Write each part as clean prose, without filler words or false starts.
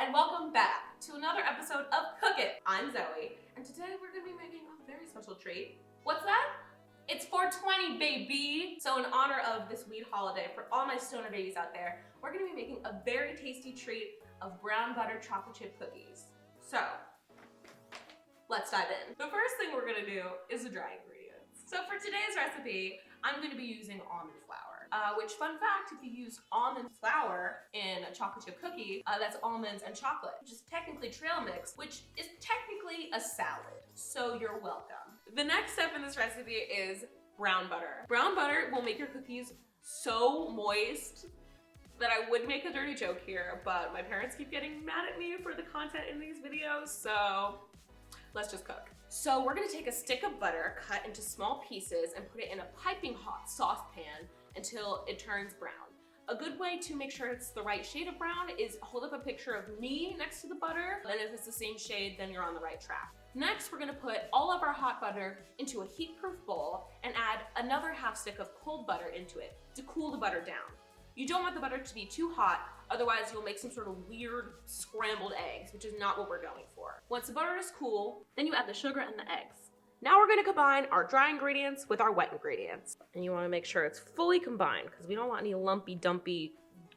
and welcome back to another episode of Cook It. I'm Zoe, and today we're gonna be making a very special treat. What's that? It's 420, baby! So in honor of this weed holiday, for all my stoner babies out there, we're gonna be making a very tasty treat of brown butter chocolate chip cookies. So, let's dive in. The first thing we're gonna do is the dry ingredients. So for today's recipe, I'm gonna be using almond flour. Which, fun fact, if you use almond flour in a chocolate chip cookie, that's almonds and chocolate, which is technically trail mix, which is technically a salad. So you're welcome. The next step in this recipe is brown butter. Brown butter will make your cookies so moist that I would make a dirty joke here, but my parents keep getting mad at me for the content in these videos, so let's just cook. So we're gonna take a stick of butter, cut into small pieces, and put it in a piping hot saucepan until it turns brown. A good way to make sure it's the right shade of brown is hold up a picture of me next to the butter, and if it's the same shade, then you're on the right track. Next, we're gonna put all of our hot butter into a heat-proof bowl and add another half stick of cold butter into it to cool the butter down. You don't want the butter to be too hot, otherwise you'll make some sort of weird scrambled eggs, which is not what we're going for. Once the butter is cool, then you add the sugar and the eggs. Now we're gonna combine our dry ingredients with our wet ingredients. And you wanna make sure it's fully combined because we don't want any lumpy, dumpy,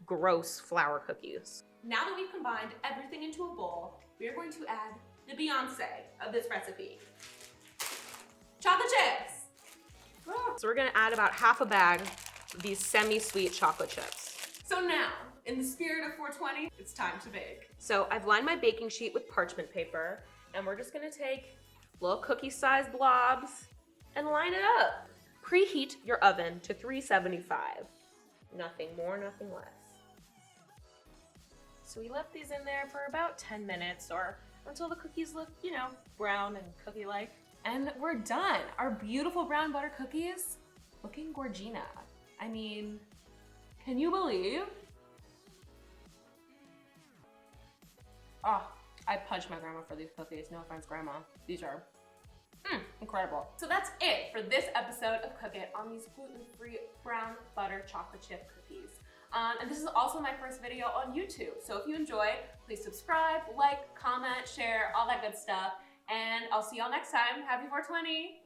gross flour cookies. Now that we've combined everything into a bowl, we are going to add the Beyonce of this recipe. Chocolate chips! So we're gonna add about half a bag of these semi-sweet chocolate chips. So now, in the spirit of 420, it's time to bake. So I've lined my baking sheet with parchment paper, and we're just gonna take little cookie-sized blobs and line it up. Preheat your oven to 375. Nothing more, nothing less. So we left these in there for about 10 minutes or until the cookies look, brown and cookie-like. And we're done. Our beautiful brown butter cookies looking gorgina. I mean, can you believe? Oh, I punched my grandma for these cookies. No offense, Grandma. These are incredible. So that's it for this episode of Cook It on these gluten-free brown butter chocolate chip cookies. And this is also my first video on YouTube. So if you enjoyed, please subscribe, like, comment, share, all that good stuff. And I'll see y'all next time. Happy 420.